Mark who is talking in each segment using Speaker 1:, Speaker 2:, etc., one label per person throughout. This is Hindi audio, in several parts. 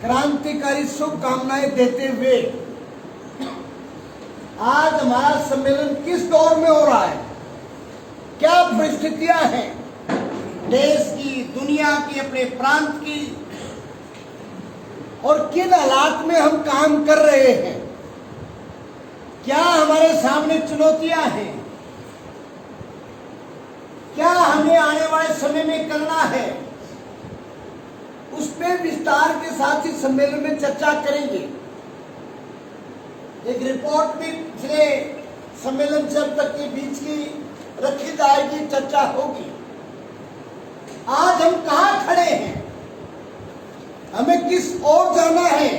Speaker 1: क्रांतिकारी शुभकामनाएं देते हुए आज हमारा सम्मेलन किस दौर में हो रहा है, क्या परिस्थितियां हैं देश की, दुनिया की, अपने प्रांत की, और किन हालात में हम काम कर रहे हैं, क्या हमारे सामने चुनौतियां हैं, क्या हमें आने वाले समय में करना है, उस पर विस्तार के साथ ही सम्मेलन में चर्चा करेंगे। एक रिपोर्ट भी पिछले सम्मेलन से अब तक के बीच की रखी जाएगी, चर्चा होगी। आज हम कहां खड़े हैं, हमें किस ओर जाना है,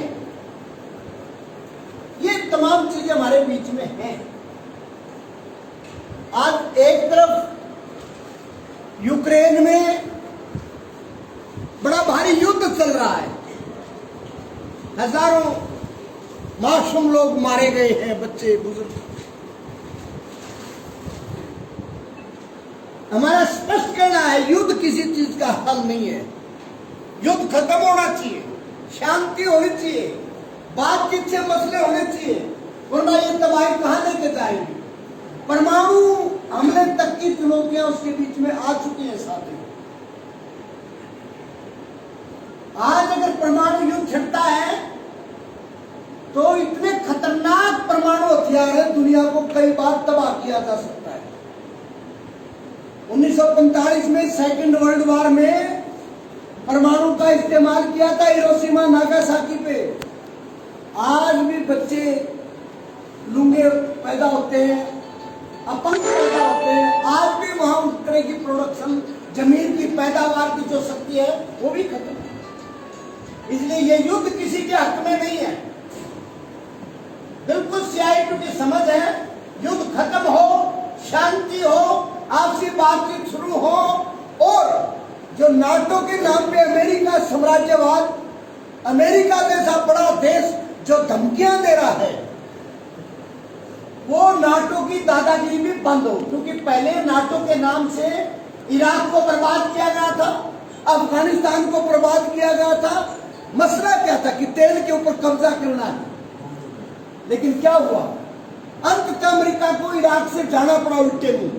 Speaker 1: ये तमाम चीजें हमारे बीच में हैं। आज एक तरफ यूक्रेन में बड़ा भारी युद्ध चल रहा है, हजारों मासूम लोग मारे गए हैं, बच्चे बुजुर्ग। हमारा स्पष्ट कहना है, युद्ध किसी चीज का हल नहीं है। युद्ध खत्म होना चाहिए, शांति होनी चाहिए, बातचीत से मसले होने चाहिए, वरना ये तबाही कहां लेके जाएगी। परमाणु हमले तक की चुनौतियां उसके बीच में आ चुकी हैं साथियों। आज अगर परमाणु युद्ध छिड़ता है तो इतने खतरनाक परमाणु हथियार है, दुनिया को कई बार तबाह किया जा सकता है। 1945 में सेकेंड वर्ल्ड वॉर में परमाणु का इस्तेमाल किया था हिरोशिमा नागासाकी पे। आज भी बच्चे लूंगे पैदा होते हैं, अपंग पैदा होते हैं, आज भी वहां उस तरह की प्रोडक्शन, जमीन की पैदावार की जो शक्ति है वो भी खत्म है। इसलिए ये युद्ध किसी के हक में नहीं है। बिल्कुल CITU की समझ है, युद्ध खत्म हो, शांति हो, आपसी बातचीत शुरू हो, और जो नाटो के नाम पे अमेरिका साम्राज्यवाद, अमेरिका जैसा बड़ा देश जो धमकियां दे रहा है, वो नाटो की दादागिरी भी बंद हो। क्योंकि पहले नाटो के नाम से इराक को बर्बाद किया गया था, अफगानिस्तान को बर्बाद किया गया था। मसला क्या था कि तेल के ऊपर कब्जा करना है, लेकिन क्या हुआ, अंततः अमेरिका को इराक से जाना पड़ा उल्टे मुंह,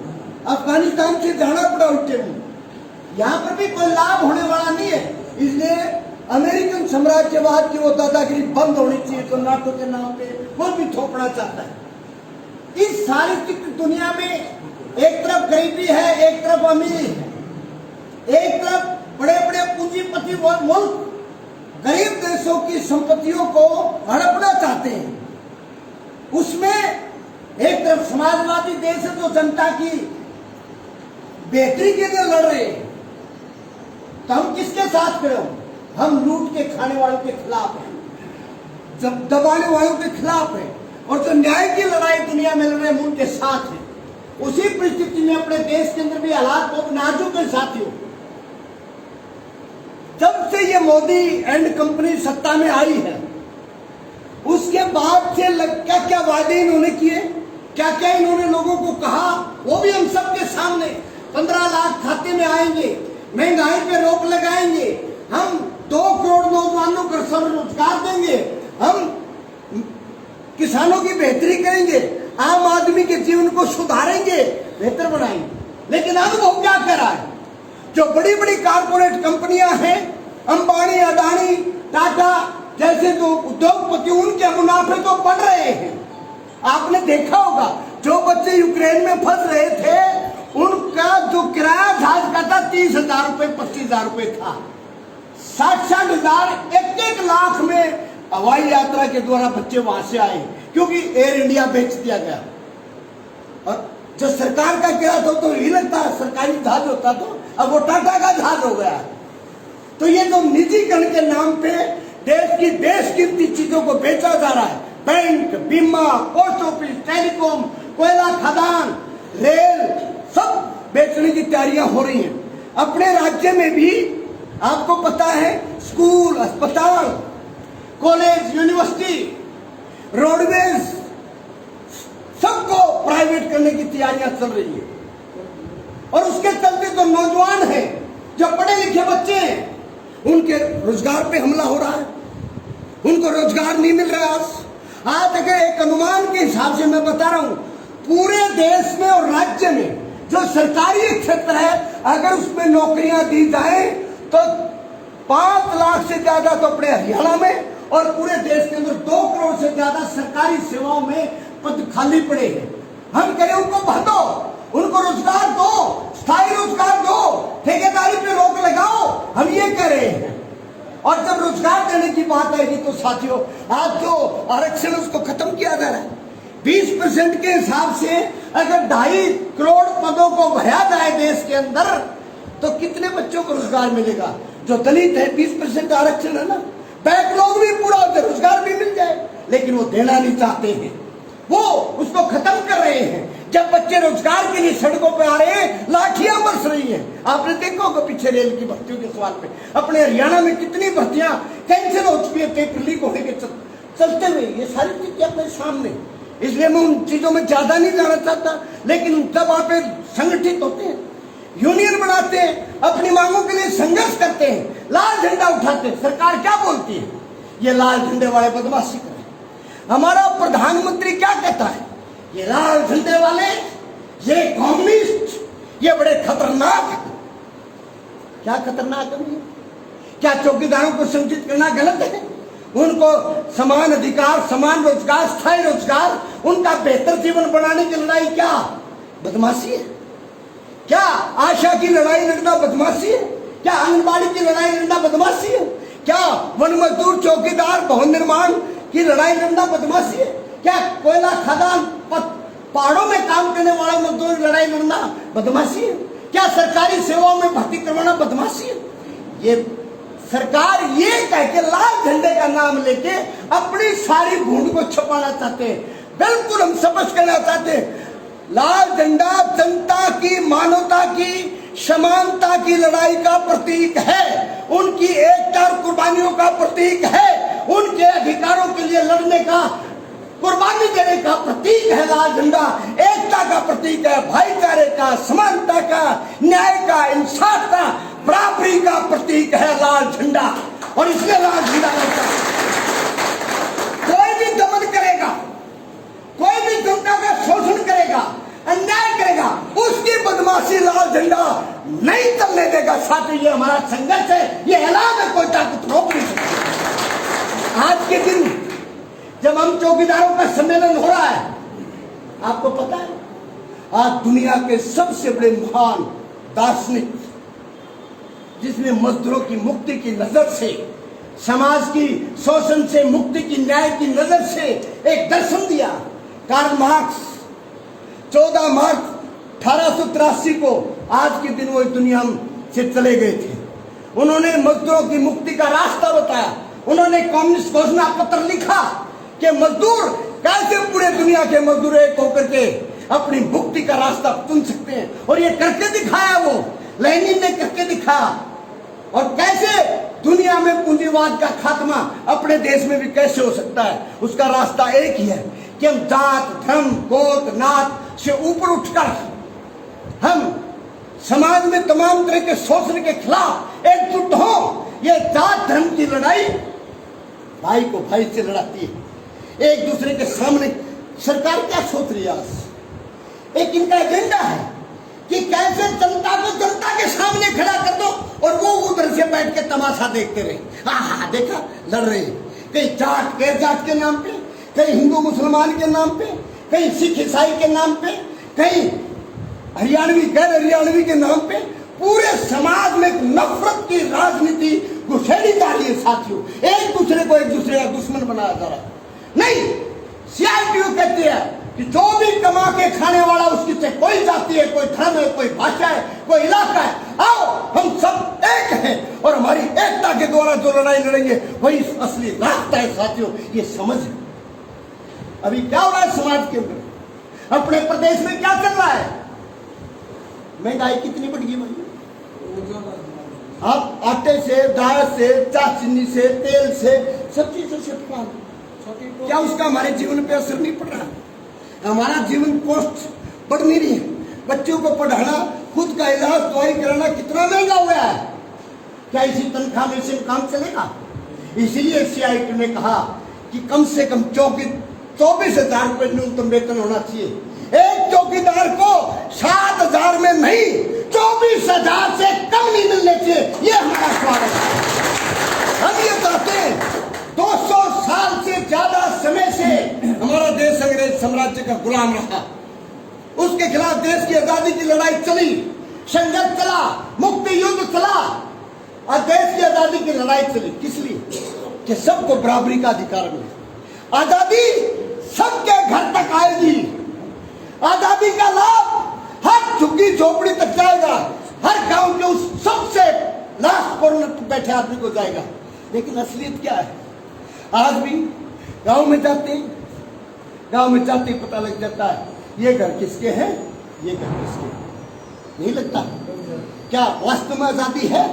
Speaker 1: अफगानिस्तान से जाना पड़ा उल्टे मुंह। यहां पर भी कोई लाभ होने वाला नहीं है। इसलिए अमेरिकन साम्राज्यवाद की वो दादागिरी बंद होनी चाहिए तो नाटो के नाम पे वो भी थोपना चाहता है। इस सारी दुनिया में एक तरफ गरीबी है, एक तरफ अमीरी है, एक तरफ बड़े बड़े पूंजीपति मुल्क गरीब देशों की संपत्तियों को हड़पना चाहते हैं। उसमें एक तरफ समाजवादी देश है जो जनता की बेहतरी के लिए लड़ रहे हैं, तो हम किसके साथ खड़े हो? हम लूट के खाने वालों के खिलाफ हैं, जब दबाने वालों के खिलाफ हैं, और जो न्याय की लड़ाई दुनिया में लड़ रहे हैं उनके साथ हैं। उसी परिस्थिति में अपने देश के अंदर भी हालात बहुत नाजुक है साथियों। जब से ये मोदी एंड कंपनी सत्ता में आई है, उसके बाद से क्या क्या वादे इन्होंने किए, क्या क्या इन्होंने लोगों को कहा, वो भी हम सबके सामने। 15 लाख खाते में आएंगे, महंगाई पे रोक लगाएंगे, हम 2 करोड़ नौजवानों को स्वरोजगार देंगे, हम किसानों की बेहतरी करेंगे, आम आदमी के जीवन को सुधारेंगे, बेहतर बनाएंगे। लेकिन अनुभव क्या कर रहा है? जो बड़ी बड़ी कारपोरेट कंपनियां हैं, अंबानी, अडानी, टाटा जैसे जो उद्योगपति, उनके मुनाफे तो बढ़ रहे हैं। आपने देखा होगा जो बच्चे यूक्रेन में फंस रहे थे, उनका जो किराया जहाज का था 30,000 रुपए, 25,000 रुपए था। 60-60 हजार, 1-1 लाख में हवाई यात्रा के द्वारा बच्चे वहां से आए, क्योंकि एयर इंडिया बेच दिया गया। और जो सरकार का किराया था तो ही लगता है, सरकारी जहाज होता तो, अब वो टाटा का जहाज हो गया। तो ये जो निजीकरण के नाम पे देश की बेशकीमती चीजों को बेचा जा रहा है, बैंक, बीमा, पोस्ट ऑफिस, टेलीकॉम, कोयला खदान, रेल, सब बेचने की तैयारियां हो रही हैं। अपने राज्य में भी आपको पता है, स्कूल, अस्पताल, कॉलेज, यूनिवर्सिटी, रोडवेज, सबको प्राइवेट करने की तैयारियां चल रही है। और उसके चलते जो नौजवान हैं, जो पढ़े लिखे बच्चे हैं, उनके रोजगार पे हमला हो रहा है। उनको रोजगार नहीं मिल रहा। आज अगर एक अनुमान के हिसाब से मैं बता रहा हूं, पूरे देश में और राज्य में जो सरकारी क्षेत्र है, अगर उसमें नौकरियां दी जाए तो 5 लाख से ज्यादा तो अपने हरियाणा में और पूरे देश के अंदर 2 करोड़ से ज्यादा सरकारी सेवाओं में पद खाली पड़े हैं। हम कह रहे हैं उनको भर दो, उनको रोजगार दो, स्थायी रोजगार दो, ठेकेदारी पे रोक लगाओ, हम ये कह रहे हैं। और जब रोजगार देने की बात आएगी तो साथियों, आज जो आरक्षण उसको खत्म किया जा रहा है, 20% के हिसाब से अगर 2.5 करोड़ पदों को भरा जाए देश के अंदर, तो कितने बच्चों को रोजगार मिलेगा? जो दलित है, 20% आरक्षण है ना, बैकलॉग भी पूरा हो जाए, रोजगार भी मिल जाए, लेकिन वो देना नहीं चाहते हैं, वो उसको खत्म कर रहे हैं। जब बच्चे रोजगार के लिए सड़कों पे आ रहे हैं, लाठियां बरस रही हैं। आपने देखा होगा पीछे रेल की भर्तियों के सवाल पे, अपने हरियाणा में कितनी भर्तियां कैंसिल हो चुकी है पेपर लीक होने के चलते हुए। ये सारी चीजें अपने सामने, इसलिए मैं उन चीजों में ज्यादा नहीं जाना चाहता, लेकिन जब आप संगठित होते हैं, यूनियन बनाते हैं, अपनी मांगों के लिए संघर्ष करते हैं, लाल झंडा उठाते हैं, सरकार क्या बोलती है? ये लाल झंडे वाले बदमाशी कर रहे हैं। हमारा प्रधानमंत्री क्या कहता है? ये लाल झंडे वाले, ये कम्युनिस्ट, ये बड़े खतरनाक है। क्या खतरनाक है? क्या चौकीदारों को संगठित करना गलत है? उनको समान अधिकार, समान रोजगार, स्थायी रोजगार, उनका बेहतर जीवन बनाने की लड़ाई क्या बदमाशी है? क्या आशा की लड़ाई लड़ना बदमाशी है? क्या आंगनबाड़ी की लड़ाई लड़ना बदमाशी है? क्या वन मजदूर, चौकीदार, भवन निर्माण की लड़ाई लड़ना बदमाशी है? क्या कोयला खदान, पहाड़ों में काम करने वाले मजदूर की लड़ाई लड़ना बदमाशी है? क्या सरकारी सेवाओं में भर्ती करवाना बदमाशी है? ये सरकार ये कह के लाल झंडे का नाम लेके अपनी सारी भूड को छुपाना चाहते हैं। बिल्कुल हम स्पष्ट करना चाहते हैं, लाल झंडा जनता की, मानवता की, समानता की लड़ाई का प्रतीक है, उनकी एकता और कुर्बानियों का प्रतीक है, उनके अधिकारों के लिए लड़ने का, कुर्बानी देने का प्रतीक है लाल झंडा। एकता का प्रतीक है, भाईचारे का, समानता का, न्याय का, इंसाफ का, बराबरी का प्रतीक है लाल झंडा। और इसलिए लाल झंडा लड़ता है। कोई भी दमन करेगा, कोई भी जनता का शोषण करेगा, अन्याय करेगा, उसकी बदमाशी लाल झंडा नहीं चलने देगा। साथ ही ये हमारा संघर्ष है, ये ऐलान है, कोई ताकत रोक नहीं सकती। आज के दिन जब हम चौकीदारों का सम्मेलन हो रहा है, आपको पता है आज दुनिया के सबसे बड़े महान दार्शनिक, जिसने मजदूरों की मुक्ति की नजर से, समाज की शोषण से मुक्ति की, न्याय की नजर से एक दर्शन दिया, कार्ल मार्क्स 14 मार्च 1883 को आज के दिन वो दुनिया से चले गए थे। उन्होंने मजदूरों की मुक्ति का रास्ता बताया। उन्होंने कम्युनिस्ट घोषणा पत्र लिखा कि मजदूर कैसे पूरे दुनिया के मजदूर एक होकर के अपनी मुक्ति का रास्ता चुन सकते हैं, और ये करके दिखाया वो लेनिन ने करके दिखाया। और कैसे दुनिया में पूंजीवाद का खात्मा अपने देश में भी कैसे हो सकता है, उसका रास्ता एक ही है कि हम जात, धर्म, गोत्र, नात से ऊपर उठकर हम समाज में तमाम तरह के शोषण के खिलाफ एकजुट हो। ये जात धर्म की लड़ाई भाई को भाई से लड़ाती है। एक दूसरे के सामने सरकार क्या सोच रही है आज? एक इनका एजेंडा है कि कैसे जनता को जनता के सामने खड़ा कर दो और वो उधर से बैठ के तमाशा देखते रहे। हाँ देखा, लड़ रहे हैं, कहीं जाट गैर जाट के नाम पे, कहीं हिंदू मुसलमान के नाम पे, कहीं सिख ईसाई के नाम पे, कहीं हरियाणवी गैर हरियाणवी के नाम पे। पूरे समाज में एक नफरत की राजनीति घुसेड़ी जा रही है साथियों। एक दूसरे को एक दूसरे का दुश्मन बनाया जा रहा है। नहीं, सीआईटीयू कहती है कि जो भी कमा के खाने वाला, उसकी से कोई जाति है, कोई धर्म है, कोई भाषा है, कोई इलाका है, आओ हम सब एक हैं और हमारी एकता के द्वारा जो लड़ाई लड़ेंगे वही असली रास्ता है साथियों। ये समझ है। अभी क्या हो रहा है समाज के अंदर, अपने प्रदेश में क्या चल रहा है? महंगाई कितनी बढ़ गई भाई। आप आटे से, दाल से, चाय चीनी से, तेल से, सब चीजों से क्या उसका हमारे जीवन पे असर नहीं पड़ रहा? हमारा जीवन कॉस्ट बढ़ नहीं रही है। बच्चों को पढ़ाना, खुद का इलाज, दवाई कराना कितना महंगा हुआ है। क्या इसी तनख्वाह में से काम चलेगा? इसलिए CIT ने कहा कि कम से कम 24,000 रुपए न्यूनतम वेतन होना चाहिए। एक चौकीदार को 7,000 में नहीं 24,000 से कम नहीं मिलने चाहिए। ये हमारा स्वागत है। हम ये चाहते हैं 200 साल से ज्यादा समय से हमारा देश अंग्रेज साम्राज्य का गुलाम रहा, उसके खिलाफ देश की आजादी की लड़ाई चली, संघर्ष चला, मुक्ति युद्ध चला और देश की आजादी की लड़ाई चली। किस लिए? कि सबको बराबरी का अधिकार मिले। आजादी सबके घर तक आएगी। आजादी का लाभ हर झुग्गी झोपड़ी तक जाएगा, हर गांव के उस सबसे लास्ट कॉर्नर पर बैठे आदमी को जाएगा। लेकिन असलियत क्या है? आज भी गांव में जाते ही पता लग जाता है ये घर किसके हैं, ये घर किसके हैं। नहीं लगता? क्या वास्तव में आजादी है?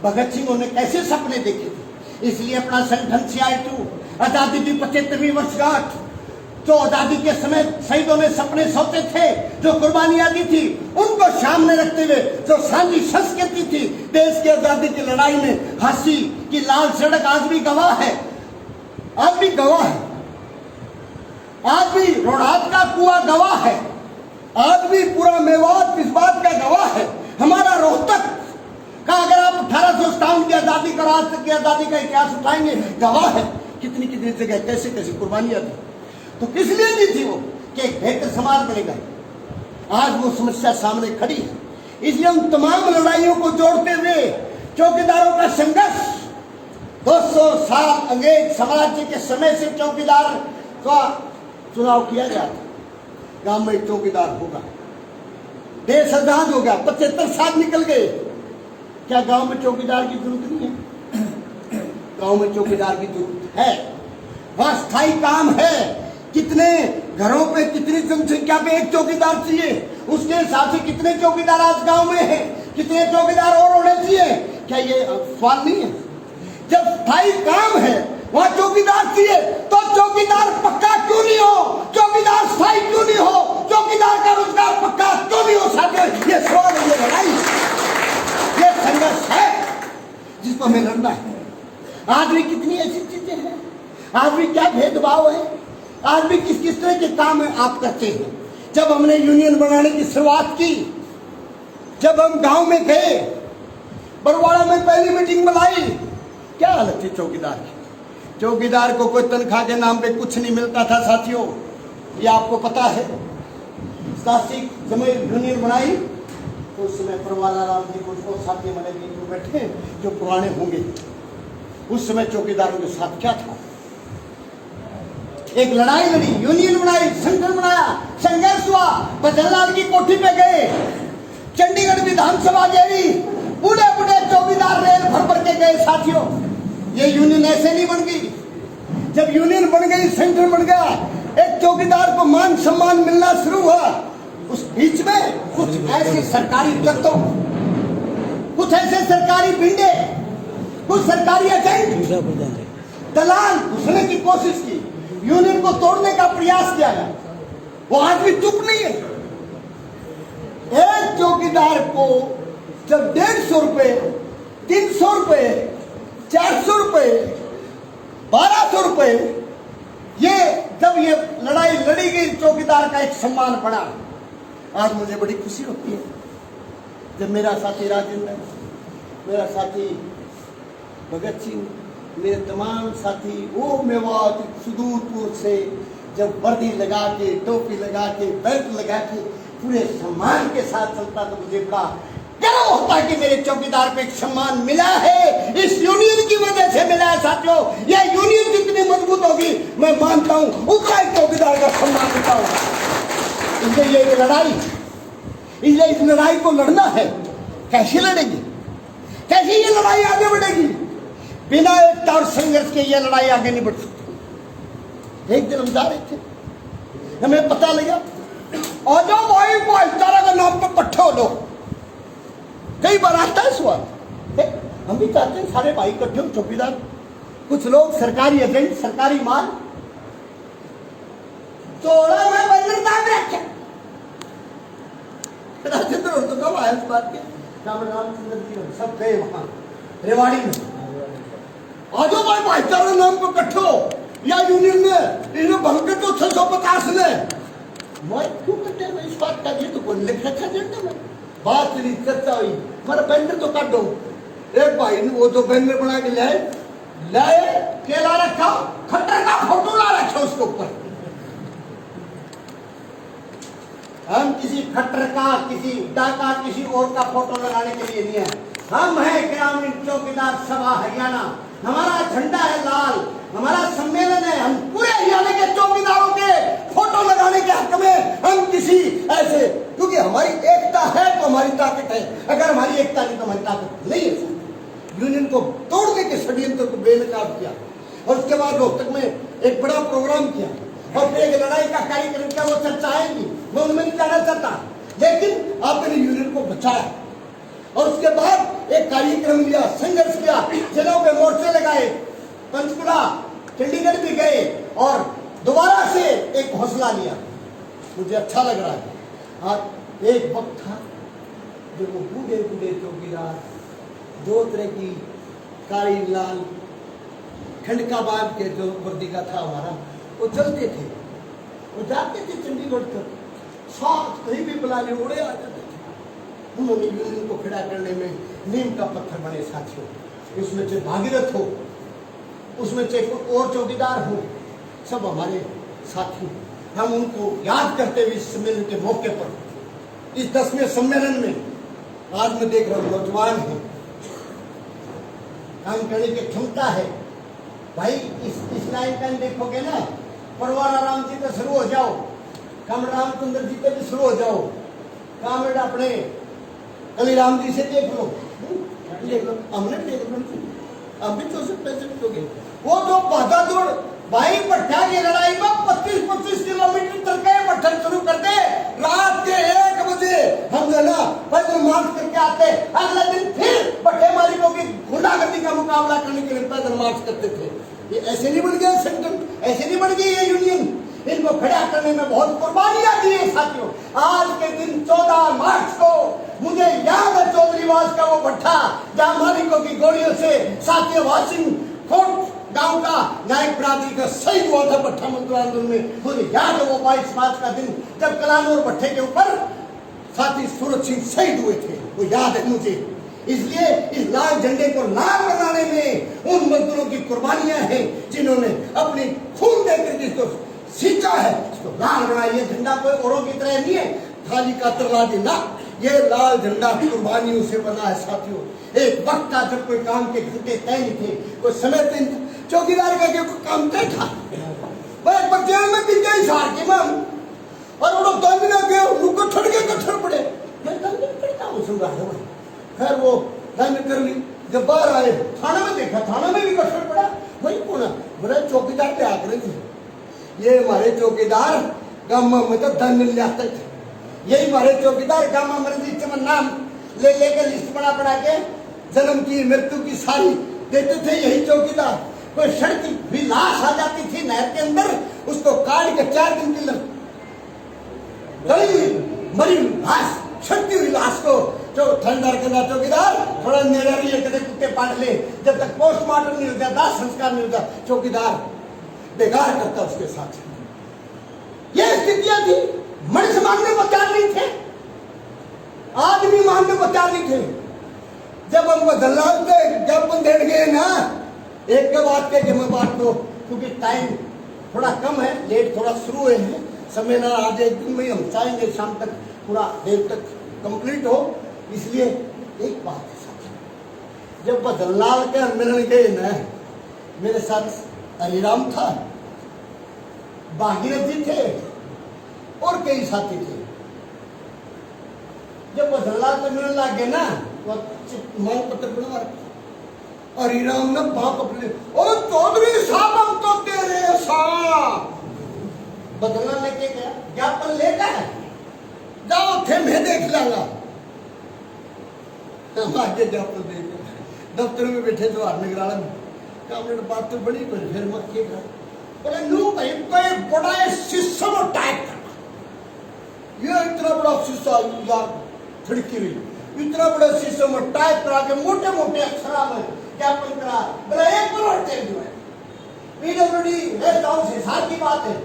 Speaker 1: भगत सिंह ने कैसे सपने देखे थे, इसलिए अपना संगठन CIT आजादी की 75वीं वर्षगांठ, जो आजादी के समय शहीदों ने सपने सोचे थे, जो कुर्बानियां दी थी, उनको सामने रखते हुए जो सांझी संस्कृति थी देश की आजादी की लड़ाई में, हंसी की लाल सड़क आज भी गवाह है, आज भी गवाह है। आज भी रोहतास का कुआं गवाह है, आज भी पूरा मेवात इस बात का गवाह है। हमारा रोहतक का अगर आप 1857 की आजादी का, आज तक की आजादी का इतिहास उठाएंगे, गवाह है कितनी कितनी जगह कैसे कैसे कुर्बानियां दी। तो किस लिए दी थी वो? कि एक बेहतर समाज बनेगा। आज वो समस्या सामने खड़ी है, इसलिए उन तमाम लड़ाइयों को जोड़ते हुए चौकीदारों का संघर्ष 200 साल अंग्रेज साम्राज्य के समय से चौकीदार का चुनाव किया गया था। गांव में चौकीदार होगा, देश आजाद हो गया, 75 साल निकल गए। क्या गांव में चौकीदार की जरूरत नहीं है? गांव में चौकीदार की जरूरत है, वहां स्थायी काम है। कितने घरों पे, कितनी जनसंख्या पे एक चौकीदार चाहिए, उसके हिसाब से कितने चौकीदार आज गांव में हैं, कितने चौकीदार और होने चाहिए? क्या ये सवाल नहीं है? जब स्थायी काम है वहां चौकीदार चाहिए, तो चौकीदार पक्का क्यों नहीं हो? चौकीदार स्थायी क्यों नहीं हो? चौकीदार का रोजगार पक्का क्यों नहीं हो साथियों? ये सवाल है, ये लड़ाई, ये संघर्ष है जिसको हमें लड़ना है। आज भी कितनी ऐसी चीजें हैं, आज भी क्या भेदभाव है, आज भी किस किस तरह के काम आप करते हैं। जब हमने यूनियन बनाने की शुरुआत की, जब हम गांव में गए, बरवाड़ा में पहली मीटिंग बुलाई, क्या हालत थी चौकीदार की? चौकीदार को कोई तनख्वाह के नाम पे कुछ नहीं मिलता था साथियों, ये आपको पता है। शासिक जब यूनियन बनाई तो उस समय परवाला राम जी को साथी हमारे बीच में बैठे जो पुराने होंगे, उस समय चौकीदारों के साथ क्या था? एक लड़ाई लड़ी, यूनियन बनाई, संगठन बनाया, संघर्ष हुआ, बजनलाल की कोठी पे गए, चंडीगढ़ विधानसभा घेरी, बूढ़े बूढ़े चौकीदार रेल भर भर के गए साथियों। ये यूनियन ऐसे नहीं बन गई। जब यूनियन बन गई, संगठन बन गया, एक चौकीदार को मान सम्मान मिलना शुरू हुआ। उस बीच में कुछ ऐसे सरकारी तत्व, कुछ ऐसे सरकारी बिंडे, कुछ सरकारी एजेंट, दलाल घुसने की कोशिश की, यूनियन को तोड़ने का प्रयास किया गया। वो आज भी चुप नहीं है। एक चौकीदार को जब 150 रुपए, 300 रुपए, 400 रुपए, 1200 रुपए, ये जब ये लड़ाई लड़ी गई, चौकीदार का एक सम्मान बढ़ा। आज मुझे बड़ी खुशी होती है जब मेरा साथी राजेंद्र, मेरा साथी भगत सिंह, मेरे तमाम साथी वो मेवात सुदूरपुर से जब वर्दी लगा के, टोपी लगा के, बेल्ट लगा के पूरे सम्मान के साथ चलता, तो मुझे बड़ा गर्व होता है कि मेरे चौकीदार पे एक सम्मान मिला है, इस यूनियन की वजह से मिला है साथियों। यह यूनियन जितनी मजबूत होगी, मैं मानता हूं उतना एक चौकीदार का सम्मान मिलता होगा। इसलिए ये लड़ाई, इसलिए इस लड़ाई को लड़ना है। कैसे लड़ेंगे? कैसे ये लड़ाई आगे बढ़ेगी? बिना एकता और संघर्ष के ये लड़ाई आगे नहीं बढ़ सकती। एक दिन हम जा रहे थे, हमें पता लगा और जो भाई भाईचारा के नाम पर इकट्ठे हो लोग, कई बार आता है सवाल, हम भी चाहते हैं सारे भाई इकट्ठे हो, चौकीदार, कुछ लोग सरकारी एजेंट, सरकारी माल, चौड़ा में बंदरता में रखे। राजेंद्र तो कब आया इस बात के? रामचंद्र जी सब गए वहां रेवाड़ी में, आजो भाई भाईचारा नाम को कट्ठो या यूनियन में इन्हें भंग तो 650 ने मैं क्यों कटे मैं इस बात का ये तो कोई लिख रखा एजेंडा में बात चली चर्चा हुई मेरा बैनर तो काट दो एक भाई ने वो तो बैनर बना के लाए केला रखा खट्टर का फोटो ला रखा उसके ऊपर हम किसी खट्टर का किसी डाका किसी और का फोटो लगाने के लिए नहीं है हम है ग्रामीण चौकीदार सभा हरियाणा हमारा झंडा है लाल हमारा सम्मेलन है हम पूरे हरियाणा के चौकीदारों के फोटो लगाने के हक में हम किसी ऐसे क्योंकि हमारी एकता है तो हमारी ताकत है अगर हमारी एकता नहीं तो हमारी ताकत नहीं है यूनियन को तोड़ने के षड्यंत्र को बेनकाब किया और उसके बाद रोहतक में एक बड़ा प्रोग्राम किया और फिर एक लड़ाई का कार्यक्रम किया वो चर्चा आएगी मैं उनमें नहीं जाना चाहता लेकिन आपने यूनियन को बचाया और उसके बाद एक कार्यक्रम लिया संघर्ष किया जिलों पे मोर्चे लगाए पंचकुला चंडीगढ़ भी गए और दोबारा से एक हौसला लिया मुझे अच्छा लग रहा है और एक वक्त था जब वो बूढ़े बूढ़े चौकीदार दो तरह की काली लाल खंडकाबाद के जो वर्दी का था हमारा वो चलते थे वो जाते थे चंडीगढ़ तक साथ कहीं भी बुलाने उड़े आ जाते थे उन्होंने यूनियन को खड़ा करने में नीम का पत्थर बने साथियों उसमें से भागीरथ हो उसमें से कोई और चौकीदार हो सब हमारे साथी हम उनको याद करते हुए इस सम्मेलन के मौके पर इस 10वें सम्मेलन में आज मैं देख रहा हूँ नौजवान है काम करने की क्षमता है भाई इस लाइन का देखोगे ना परवाना राम जी पे शुरू हो जाओ कामड़ रामचंद्र जी पे भी शुरू हो जाओ कामड़ अपने कलीराम जी से देख लो हमने देख लो अब भी 64 हो गए वो जो बहादुर भाई भट्टा की लड़ाई में 25-25 किलोमीटर तक के पत्थर शुरू करते रात के 1 बजे हम जो ना पैदल मार्च करके आते अगले दिन फिर भट्टे मालिकों की गुंडागर्दी का मुकाबला करने के लिए पैदल मार्च करते थे ये ऐसे नहीं बन गया संगठन ऐसे नहीं बन गई ये यूनियन इनको खड़ा करने में बहुत कुर्बानियां दी है साथियों आज के दिन 14 मार्च को मुझे याद है चौधरीवास का वो भट्टा जहां मालिकों की गोलियों से साथियों वासिंग कोट गांव का नायक बरादरी का शहीद हुआ था भट्टा मंत्र आंदोलन में मुझे याद है वो 22 मार्च का दिन जब कलानौर भट्टे के ऊपर साथी सूरज सिंह शहीद हुए थे वो याद है मुझे इसलिए इस लाल झंडे को लाल बनाने में उन मजदूरों की कुर्बानियां हैं जिन्होंने अपनी खून देकर जिसको सींचा है इसको लाल बनाया ये झंडा कोई औरों की तरह नहीं है खाली का तरला देना ये लाल झंडा कुर्बानियों से बना है साथियों एक वक्त था जब कोई काम के घंटे तय नहीं थे कोई समय तय चौकीदार का कोई काम तय था बस बच्चे में दिन के हिसार की मैम और वो लोग दिन गए उनको ठड़ के कट्ठर पड़े मैं दिन पड़ता हूँ सुन रहा हूँ खैर वो दिन कर ली जब बाहर आए थाना में देखा थाना में भी कट्ठर पड़ा वही कौन बड़ा चौकीदार पे आकर ये हमारे चौकीदार गांव में तो धन मिल जाते थे यही हमारे चौकीदार गांव में लिस्ट में नाम ले लेकर लिस्ट बना के जन्म की मृत्यु की सारी देते थे यही चौकीदार कोई सड़क भी लाश आ जाती थी नहर के अंदर उसको काट के 4 दिन की मरी लाश छटती हुई लाश को जो ठंडर के चौकीदार थोड़ा निरारी कदे कुत्ते पाट ले जब तक पोस्टमार्टम नहीं होता दाह संस्कार नहीं होता चौकीदार बेकार करता उसके साथ ये स्थितियां थी मनुष्य मानने को तैयार नहीं थे आदमी मानने को तैयार नहीं थे जब हम बदलाव थे ज्ञापन देने गए ना एक के बाद के मैं बात दो क्योंकि टाइम थोड़ा कम है लेट थोड़ा शुरू हुए हैं समय ना आज एक दिन में हम चाहेंगे शाम तक पूरा देर तक कंप्लीट हो इसलिए एक बात है साथ जब बदलाव के मिलने गए ना मेरे साथ हरिराम था भागीरथ जी थे और कई साथी थे जब बदलाव से मिलने लगे ना मांग पत्र बना हरिराम ने बाप अपने और चौधरी साहब हम तो तेरे साथ बदला लेके गया ज्ञापन लेकर जाओ थे मैं देख लांगा हम आगे ज्ञापन देख दफ्तर में बैठे जो निगरान में बात तो बड़ी पर फिर मत के बोले नू भाई कोई बड़ा सिस्टम टाइप करना ये इतना बड़ा शीशा यार खिड़की हुई इतना बड़ा सिस्टम टाइप करा के मोटे मोटे अक्षर में ज्ञापन करा, बोला 1 करोड़ चेक जो है पीडब्ल्यूडी रेस्ट हाउस हिसार की बात है,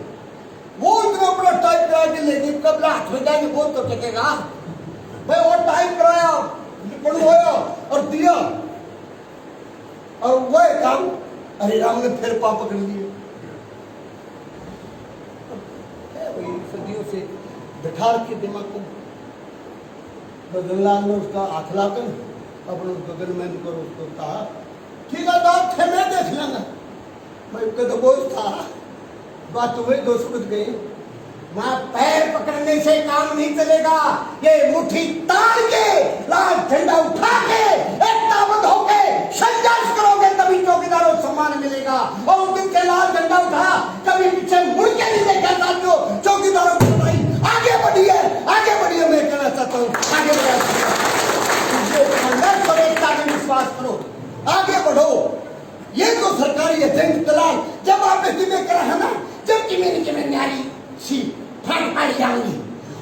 Speaker 1: वो इतना बड़ा टाइप करा के लेके कब हाथ में जाएंगे वो तो टेकेगा भाई। वो टाइप कराया पढ़वाया और दिया, और वह काम हरे राम ने फिर पाप पकड़ लिए। सदियों से बैठा रखे दिमाग को, बदलाल ने उसका हाथ लाकर अपने बगल में करो उसको कहा ठीक है बात थे मैं देख लेंगा भाई। तो बोझ था बात तुम्हें दो समझ गई, वहां पैर पकड़ने से काम नहीं चलेगा, ये मुट्ठी ताड़ के लाल झंडा उठा के एकताबद्ध होके संघर्ष करोगे तभी चौकीदारों को सम्मान मिलेगा। और उस दिन से लाल झंडा उठा, कभी पीछे मुड़ के नहीं देखा साथियों। चौकीदारों की लड़ाई आगे बढ़ी है, आगे बढ़ी है। मैं कहना चाहता हूँ आगे संघर्ष और एकता में विश्वास करो, आगे बढ़ो। ये तो सरकारी एजेंट दलाल जब आप में करा है ना, जब कि मेरी न्यारी सी फाड़ फाड़ जाऊंगी।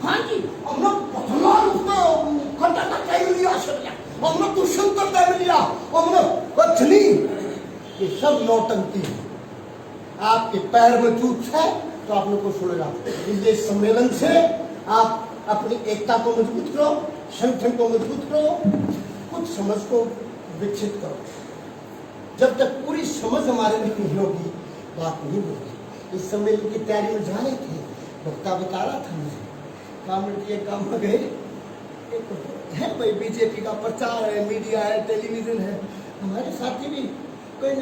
Speaker 1: हाँ जी, हम लोग पथमान उसको खर्चा तक चाहिए लिया, हम लोग दुष्यंत तक लिया, हम लोग कुछ नहीं। ये सब नौटंकी है। आपके पैर में चूक है तो आप लोग को सुनेगा। इसलिए सम्मेलन से आप अपनी एकता को मजबूत करो, संगठन को मजबूत करो, कुछ समझ को विकसित करो। जब तक पूरी समझ हमारे में नहीं होगी बात नहीं होगी। इस सम्मेलन की तैयारी में जा रहे थे, वक्ता बता रहा था मुझे कामेडी ये काम में गए है भाई, बीजेपी का प्रचार है, मीडिया है, टेलीविजन है, हमारे साथी भी कोई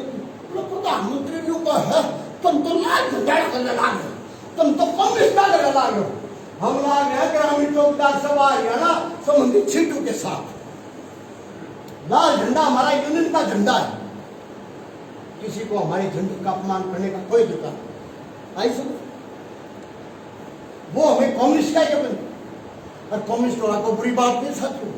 Speaker 1: प्रधानमंत्री ने कहा तुम तो लाल झंडा करने लागे, तुम तो कांग्रेस का करने लागे। हम लाग हैं ग्रामीण चौकीदार सभा हरियाणा संबंधित सीटों के साथ। लाल झंडा हमारा यूनियन का झंडा है, किसी को हमारे झंडे का अपमान करने का कोई अधिकार आई सब। वो हमें कम्युनिस्ट का ही अपन, और कम्युनिस्ट होना को बुरी बात नहीं साथियों।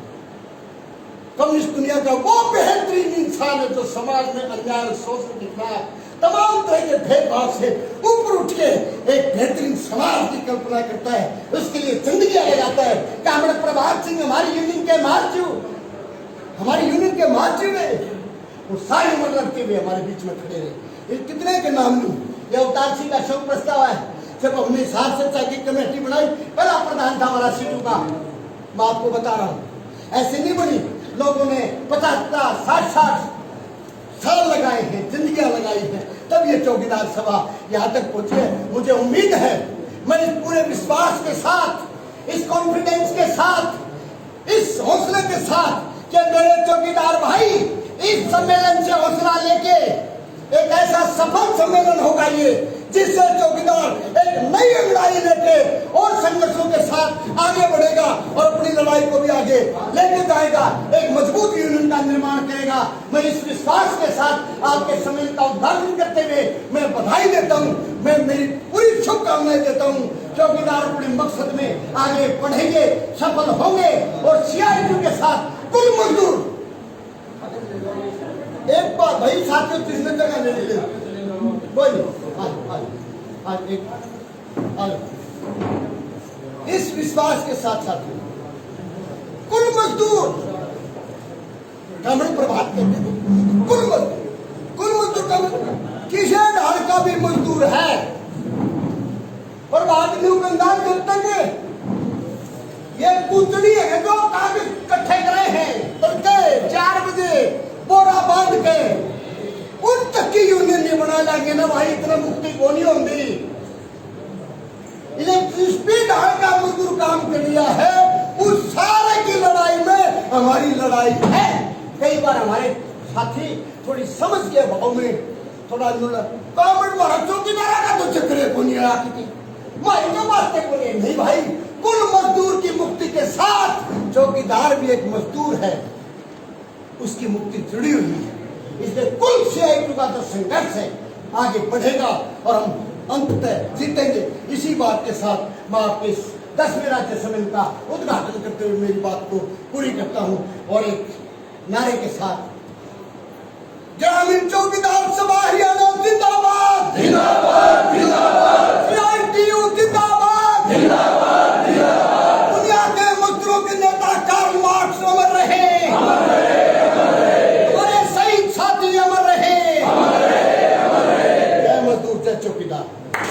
Speaker 1: कम्युनिस्ट दुनिया का वो बेहतरीन इंसान है जो समाज में अन्याय और शोषण के खिलाफ तमाम तरह के भेदभाव से ऊपर उठ के एक बेहतरीन समाज की कल्पना करता है, उसके लिए जिंदगी आगे जाता है। कामड़ प्रभात सिंह हमारी यूनियन के महासचिव, हमारी यूनियन के महासचिव है, वो सारी उम्र लड़के हुए हमारे बीच में खड़े रहे। कितने के नाम लूं, ये अवतार सिंह का शोक प्रस्ताव है, जब हमने सात से की कमेटी बनाई, पहला प्रधान था हमारा सीटू का। मैं आपको बता रहा हूँ ऐसे नहीं बनी, लोगों ने 50, 60 साल लगाए हैं, जिंदगियां लगाई हैं, तब ये चौकीदार सभा यहाँ तक पहुंचे। मुझे उम्मीद है, मैं इस पूरे विश्वास के साथ, इस कॉन्फिडेंस के साथ, इस हौसले के साथ कि मेरे चौकीदार भाई इस सम्मेलन से हौसला लेके एक ऐसा सफल सम्मेलन होगा ये, जिससे चौकीदार एक नई लड़ाई लेके और संघर्षों के साथ आगे बढ़ेगा और अपनी लड़ाई को भी आगे लेके जाएगा, एक मजबूत यूनियन का निर्माण करेगा। मैं इस विश्वास के साथ आपके सम्मेलन का उद्घाटन करते हुए मैं बधाई देता हूँ, मैं मेरी पूरी शुभकामनाएं देता हूँ। चौकीदार अपने मकसद में आगे बढ़ेंगे, सफल होंगे और CITU के साथ कुल मजदूर एक बार भाई साथियों तीसरे जगह ले लीजिए, बोलिए आज एक इस विश्वास के साथ साथियों कुल मजदूर ग्रामीण प्रभात कहते हैं, कुल मजदूर का किसी ढाल का भी मजदूर है, प्रभात न्यू गंगा जब के ये पूतड़ी है जो कागज इकट्ठे करे हैं, तड़के 4 बजे बोरा बांध के उन तक की यूनियन नहीं बना लेंगे ना भाई, इतना मुक्ति को नहीं होंगी। इलेक्ट्रिसिटी ढाल का मजदूर काम कर लिया है, उस सारे की लड़ाई में हमारी लड़ाई है। कई बार हमारे साथी थोड़ी समझ के भाव में थोड़ा कामड़ मारा चौकीदार का तो चक्कर को नहीं आती मारी तो बातें को नहीं भाई, कुल मजदूर की मुक्ति के साथ चौकीदार भी एक मजदूर है, उसकी मुक्ति जुड़ी हुई है। इसलिए कुल CITU का जो संघर्ष है आगे बढ़ेगा और हम अंततः जीतेंगे। इसी बात के साथ मैं आपके 10वें राज्य सम्मेलन का उद्घाटन करते हुए मेरी बात को पूरी करता हूं और एक नारे के साथ, ग्रामीण चौकीदार सभा हरियाणा जिंदाबाद, जिंदाबाद, जिंदाबाद, CITU जिंदाबाद, जिंदाबाद, जिंदाबाद। दुनिया के मजदूरों के नेता कार्ल मार्क्स अमर रहे, हमारे शहीद साथी चौकीदार।